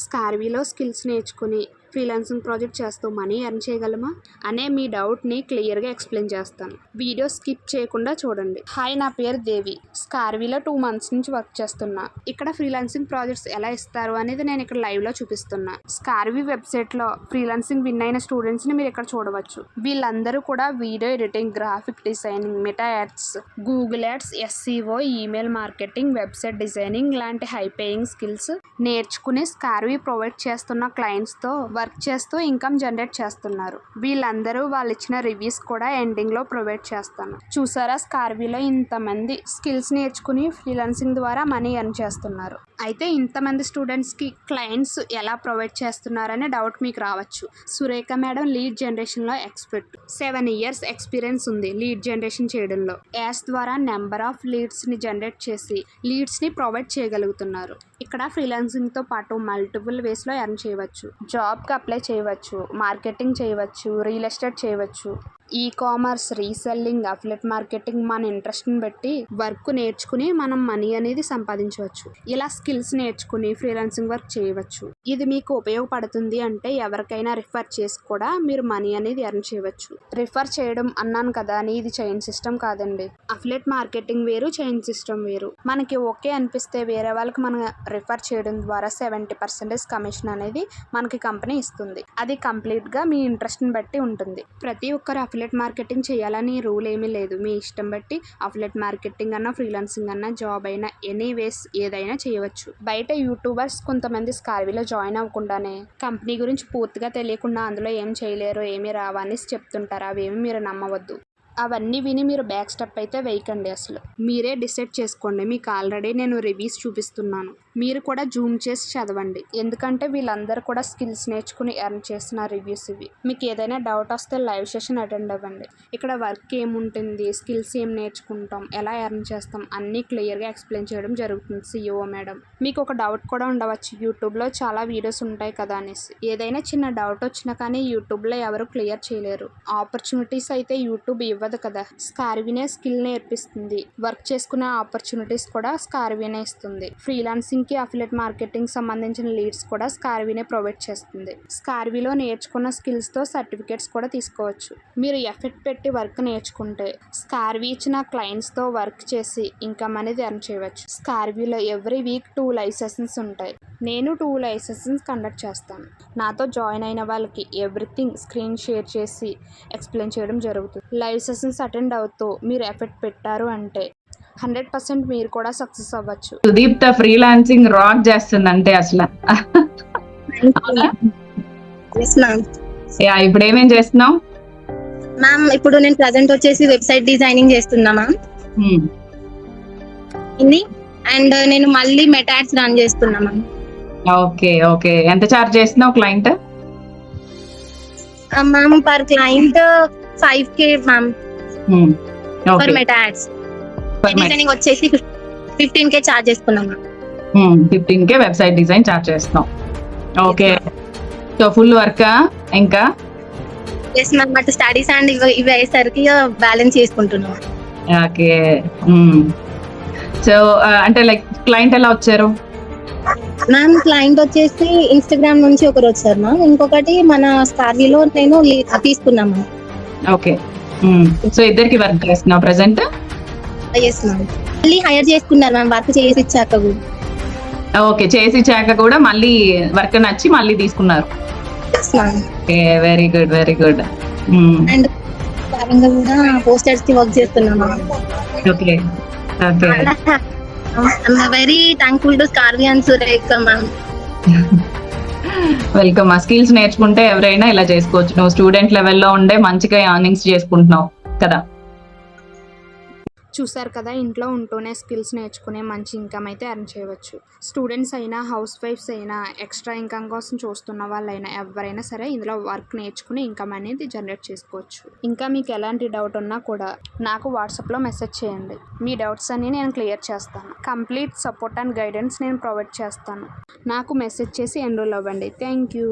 స్కార్వీలో skills నేర్చుకుని freelancing project చేస్తూ money earn చేయగలమా అనే మీ డౌట్ని క్లియర్గా ఎక్స్ప్లెయిన్ చేస్తాను. వీడియో స్కిప్ చేయకుండా చూడండి. హాయ్, నా పేరు దేవి. స్కార్వీలో 2 months నుంచి వర్క్ చేస్తున్నా. ఇక్కడ ఫ్రీలాన్సింగ్ ప్రాజెక్ట్స్ ఎలా ఇస్తారు అనేది నేను ఇక్కడ లైవ్లో చూపిస్తున్నా. స్కార్వీ వెబ్సైట్లో ఫ్రీలాన్సింగ్ విన్ అయిన స్టూడెంట్స్ని మీరు ఇక్కడ చూడవచ్చు. వీళ్ళందరూ కూడా video editing, graphic designing, meta ads, Google ads, SCO, email marketing, website designing లాంటి హై పేయింగ్ స్కిల్స్ నేర్చుకుని స్కార్వీ ప్రొవైడ్ చేస్తున్న క్లయింట్స్తో వర్క్ చేస్తూ ఇన్కమ్ జనరేట్ చేస్తున్నారు. వీళ్ళందరూ వాళ్ళు ఇచ్చిన రివ్యూస్ కూడా ఎండింగ్లో ప్రొవైడ్ చేస్తాను. చూసారా, స్కార్వీలో ఇంతమంది స్కిల్స్ నేర్చుకుని ఫ్రీలాన్సింగ్ ద్వారా మనీ ఎర్న్ చేస్తున్నారు. అయితే ఇంతమంది స్టూడెంట్స్కి క్లయింట్స్ ఎలా ప్రొవైడ్ చేస్తున్నారనే డౌట్ మీకు రావచ్చు. సురేఖ మేడం లీడ్ జనరేషన్లో ఎక్స్పర్ట్. 7 years ఎక్స్పీరియన్స్ ఉంది లీడ్ జనరేషన్ చేయడంలో. యాడ్స్ ద్వారా నెంబర్ ఆఫ్ లీడ్స్ని జనరేట్ చేసి లీడ్స్ని ప్రొవైడ్ చేయగలుగుతున్నారు. ఇక్కడ ఫ్రీలాన్సింగ్తో పాటు మల్టిపుల్ వేస్లో ఎర్న్ చేయవచ్చు. జాబ్కి అప్లై చేయవచ్చు, మార్కెటింగ్ చేయవచ్చు, రియల్ ఎస్టేట్ చేయవచ్చు, ఈ-కామర్స్, రీసెల్లింగ్, అఫిలియేట్ మార్కెటింగ్ మన ఇంట్రెస్ట్ని బట్టి వర్క్ నేర్చుకుని మనం మనీ అనేది సంపాదించవచ్చు. ఇలా స్కిల్స్ నేర్చుకుని ఫ్రీలాన్సింగ్ వర్క్ చేయవచ్చు. ఇది మీకు ఉపయోగపడుతుంది అంటే ఎవరికైనా రిఫర్ చేసి కూడా మీరు మనీ అనేది ఎర్న్ చేయవచ్చు. రిఫర్ చేయడం అన్నాను కదా అని ఇది చైన్ సిస్టమ్ కాదండి. అఫిలియేట్ మార్కెటింగ్ వేరు, చైన్ సిస్టమ్ వేరు. మనకి ఓకే అనిపిస్తే వేరే వాళ్ళకి మనం రిఫర్ చేయడం ద్వారా 70% కమిషన్ అనేది మనకి కంపెనీ ఇస్తుంది. అది కంప్లీట్గా మీ ఇంట్రెస్ట్ని బట్టి ఉంటుంది. ప్రతి ఒక్కరు అఫిలియేట్ మార్కెటింగ్ చేయాలని రూల్ ఏమీ లేదు. మీ ఇష్టం బట్టి అఫిలియేట్ మార్కెటింగ్ అన్నా, ఫ్రీలాన్సింగ్ అన్నా, జాబ్ అయినా, ఎనీవేస్ ఏదైనా చేయవచ్చు. బయట యూట్యూబర్స్ కొంతమంది స్కార్వీలో జాయిన్ అవ్వకుండానే కంపెనీ గురించి పూర్తిగా తెలియకుండా అందులో ఏం చేయలేరు, ఏమీ రావని చెప్తుంటారు. అవేమి మీరు నమ్మవద్దు. అవన్నీ విని మీరు బ్యాక్ స్టెప్ అయితే వేయకండి. అసలు మీరే డిసైడ్ చేసుకోండి. మీకు ఆల్రెడీ నేను రివ్యూస్ చూపిస్తున్నాను. మీరు కూడా జూమ్ చేసి చదవండి. ఎందుకంటే వీళ్ళందరూ కూడా స్కిల్స్ నేర్చుకుని ఎర్న్ చేసిన రివ్యూస్ ఇవి. మీకు ఏదైనా డౌట్ వస్తే లైవ్ సెషన్ అటెండ్ అవ్వండి. ఇక్కడ వర్క్ ఏముంటుంది, స్కిల్స్ ఏం నేర్చుకుంటాం, ఎలా ఎర్న్ చేస్తాం అన్నీ క్లియర్గా ఎక్స్ప్లెయిన్ చేయడం జరుగుతుంది సిఇఓ మేడం. మీకు ఒక డౌట్ కూడా ఉండవచ్చు, యూట్యూబ్లో చాలా వీడియోస్ ఉంటాయి కదా అనేసి. ఏదైనా చిన్న డౌట్ వచ్చినా కానీ యూట్యూబ్లో ఎవరు క్లియర్ చేయలేరు. ఆపర్చునిటీస్ అయితే యూట్యూబ్ ఇవ్వదు కదా. స్కార్వీనే స్కిల్ నేర్పిస్తుంది. వర్క్ చేసుకునే ఆపర్చునిటీస్ కూడా స్కార్వీనే ఇస్తుంది. ఫ్రీలాన్సింగ్ కి, అఫిలియేట్ మార్కెటింగ్ సంబంధించిన లీడ్స్ కూడా స్కార్వీనే ప్రొవైడ్ చేస్తుంది. స్కార్వీలో నేర్చుకున్న స్కిల్స్ తో సర్టిఫికేట్స్ కూడా తీసుకోవచ్చు. మీరు ఎఫర్ట్ పెట్టి వర్క్ నేర్చుకుంటే స్కార్వీ ఇచ్చిన క్లయింట్స్ తో వర్క్ చేసి ఇన్కమ్ అనేది ఎర్న్ చేయవచ్చు. స్కార్వీలో ఎవ్రీ వీక్ 2 లైవ్ సెషన్స్ ఉంటాయి. నేను 2 లైవ్ సెషన్స్ కండక్ట్ చేస్తాను. నాతో జాయిన్ అయిన వాళ్ళకి ఎవ్రీథింగ్ స్క్రీన్ షేర్ చేసి ఎక్స్ప్లెయిన్ చేయడం జరుగుతుంది. లైవ్ సెషన్స్ అటెండ్ అవుతూ మీరు ఎఫర్ట్ పెట్టారు అంటే 100% మీరు కూడా సక్సెస్ అవ్వచ్చు. సుదీప్త ఫ్రీలాన్సింగ్ రాక్ చేస్తుందంటే అసలు. ఇప్పుడు ఏమేం చేస్తున్నావు మ్యామ్? ఇప్పుడు నేను ప్రజెంట్ వచ్చేసి వెబ్సైట్ డిజైనింగ్ చేస్తున్నా మ్యామ్. అండ్ నేను మళ్ళీ మెటాడ్స్ రన్ చేస్తున్నా మ్యామ్. Okay okay. ఎంత చార్జ్ చేస్తున్నావు client? Ma'am per client 5K ma'am per meta ads. Designing వచ్చేసి 15K చార్జ్ చేసుకున్నాం. 15K వెబ్సైట్ డిజైన్ చార్జ్ చేస్తున్నాం. ఓకే. సో ఫుల్ వర్క్ ఇంకా? Yes ma'am, but studies and ఇవి అయ్యేసరికి బ్యాలెన్స్ చేసుకుంటున్నాం. ఓకే. సో అంటే లైక్ క్లయింట్ ఎలా వచ్చారు మ్యామ్? క్లయింట్ వచ్చేసి ఇన్స్టాగ్రామ్ నుంచి ఒకరు వచ్చారు మ్యామ్. ఇంకొకటి మన స్కార్వీలో నేను తీసుకున్నాం మ్యామ్. ఓకే. సో ఇద్దరికి వర్క్ చేస్తున్నావు ప్రెసెంట్? Yes ma'am. మళ్ళీ హైర్ చేసుకున్నారు మ్యామ్ వర్క్ చేసి ఇచ్చాక కూడా. ఓకే, చేసి ఇచ్చాక కూడా మళ్ళీ వర్క్ నచ్చి మళ్ళీ తీసుకున్నారు. Okay, very good very good. And కూడా పోస్టర్స్ కి వర్క్ చేస్తున్నాం ma'am. Okay okay. I'm very thankful to స్కార్వీ అండ్ సురేఖ మ్యామ్. వెల్కమ్. ఆ స్కిల్స్ నేర్చుకుంటే ఎవరైనా ఇలా చేసుకోవచ్చు. నువ్వు స్టూడెంట్ లెవెల్లో ఉండే మంచిగా ఎర్నింగ్స్ చేసుకుంటున్నావు కదా. చూసారు కదా, ఇంట్లో ఉంటూనే స్కిల్స్ నేర్చుకునే మంచి ఇన్కమ్ అయితే ఎర్న్ చేయవచ్చు. స్టూడెంట్స్ అయినా, హౌస్ వైఫ్స్ అయినా, ఎక్స్ట్రా ఇన్కమ్ కోసం చూస్తున్న వాళ్ళైనా ఎవరైనా సరే ఇందులో వర్క్ నేర్చుకుని ఇన్కమ్ అనేది జనరేట్ చేసుకోవచ్చు. ఇంకా మీకు ఎలాంటి డౌట్ ఉన్నా కూడా నాకు వాట్సాప్లో మెసేజ్ చేయండి. మీ డౌట్స్ అన్ని నేను క్లియర్ చేస్తాను. కంప్లీట్ సపోర్ట్ అండ్ గైడెన్స్ నేను ప్రొవైడ్ చేస్తాను. నాకు మెసేజ్ చేసి ఎన్రోల్ అవ్వండి. Thank you.